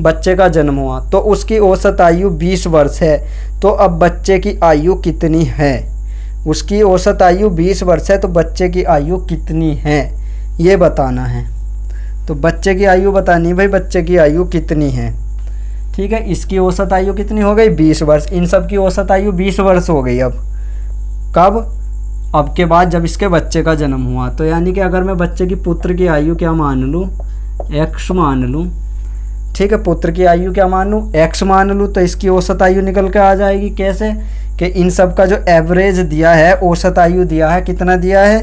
बच्चे का जन्म हुआ। तो उसकी औसत आयु 20 वर्ष है। तो अब बच्चे की आयु कितनी है, उसकी औसत आयु 20 वर्ष है तो बच्चे की आयु कितनी है ये बताना है। तो बच्चे की आयु बतानी भाई, बच्चे की आयु कितनी है, ठीक है। इसकी औसत आयु कितनी हो गई, 20 वर्ष। इन सब की औसत आयु 20 वर्ष हो गई। अब कब, अब के बाद जब इसके बच्चे का जन्म हुआ। तो यानी कि अगर मैं बच्चे की पुत्र की आयु क्या मान लूँ, x मान लूँ, ठीक है। पुत्र की आयु क्या मान लूँ, x मान लूँ, तो इसकी औसत आयु निकल के आ जाएगी। कैसे कि इन सब का जो एवरेज दिया है, औसत आयु दिया है, कितना दिया है,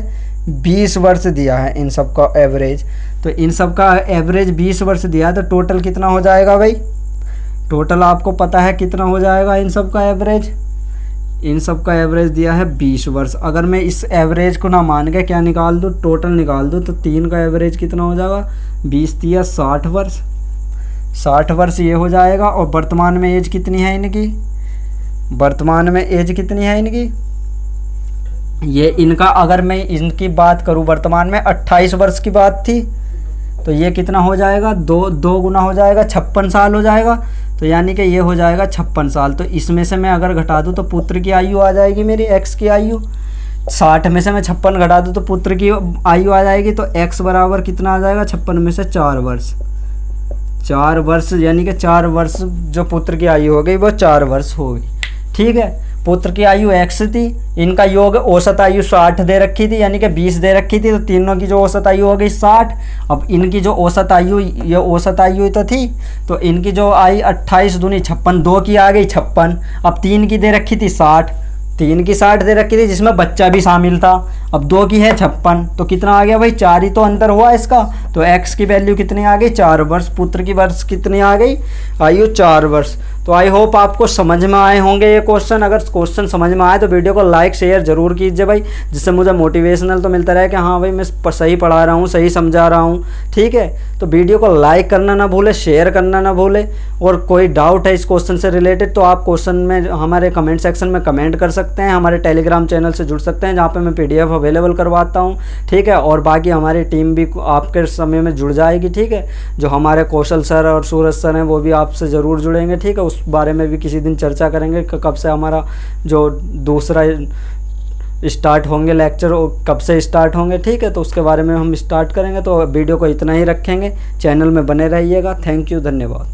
20 वर्ष दिया है इन सब का एवरेज। तो इन सब का एवरेज 20 वर्ष दिया है, तो टोटल कितना हो जाएगा भाई, टोटल आपको पता है कितना हो जाएगा इन सब का एवरेज। इन सब का एवरेज दिया है 20 वर्ष। अगर मैं इस एवरेज को ना मान के क्या निकाल दूँ, टोटल निकाल दूँ, तो 3 का एवरेज कितना हो जाएगा, 20 या 60 वर्ष, 60 वर्ष ये हो जाएगा। और वर्तमान में एज कितनी है इनकी, वर्तमान में एज कितनी है इनकी, ये इनका अगर मैं इनकी बात करूँ वर्तमान में 28 वर्ष की बात थी, तो ये कितना हो जाएगा, दो गुना हो जाएगा, 56 साल हो जाएगा। तो यानी कि ये हो जाएगा 56 साल। तो इसमें से मैं अगर घटा दूँ तो पुत्र की आयु आ जाएगी मेरी, x की आयु। 60 में से मैं 56 घटा दूँ तो पुत्र की आयु आ जाएगी। तो x बराबर कितना आ जाएगा, 56 में से 4 वर्ष, 4 वर्ष, यानी कि 4 वर्ष जो पुत्र की आयु हो गई वो 4 वर्ष हो गई, ठीक है। पुत्र की आयु x थी, इनका योग औसत आयु 60 दे रखी थी, यानी कि 20 दे रखी थी, तो तीनों की जो औसत आयु हो गई 60। अब इनकी जो औसत आयु, ये औसत आयु तो थी, तो इनकी जो आई 28 दूनी 56, 2 की आ गई 56। अब 3 की दे रखी थी 60, 3 की 60 दे रखी थी जिसमें बच्चा भी शामिल था। अब 2 की है 56, तो कितना आ गया भाई, 4 ही तो अंतर हुआ इसका। तो x की वैल्यू कितनी आ गई, 4 वर्ष। पुत्र की वर्ष कितनी आ गई, आयु 4 वर्ष। तो आई होप आपको समझ में आए होंगे ये क्वेश्चन। अगर क्वेश्चन समझ में आए तो वीडियो को लाइक शेयर जरूर कीजिए भाई, जिससे मुझे मोटिवेशनल तो मिलता रहे कि हाँ भाई मैं सही पढ़ा रहा हूँ, सही समझा रहा हूँ, ठीक है। तो वीडियो को लाइक करना ना भूले, शेयर करना ना भूले। और कोई डाउट है इस क्वेश्चन से रिलेटेड तो आप क्वेश्चन में हमारे कमेंट सेक्शन में कमेंट कर सकते हैं, हमारे टेलीग्राम चैनल से जुड़ सकते हैं जहाँ पे मैं PDF अवेलेबल करवाता हूँ, ठीक है। और बाकी हमारी टीम भी आपके समय में जुड़ जाएगी, ठीक है। जो हमारे कौशल सर और सूरज सर हैं वो भी आपसे ज़रूर जुड़ेंगे, ठीक है। उस बारे में भी किसी दिन चर्चा करेंगे कब से हमारा जो दूसरा स्टार्ट होंगे लेक्चर, कब से स्टार्ट होंगे, ठीक है। तो उसके बारे में हम स्टार्ट करेंगे। तो वीडियो को इतना ही रखेंगे, चैनल में बने रहिएगा। थैंक यू, धन्यवाद।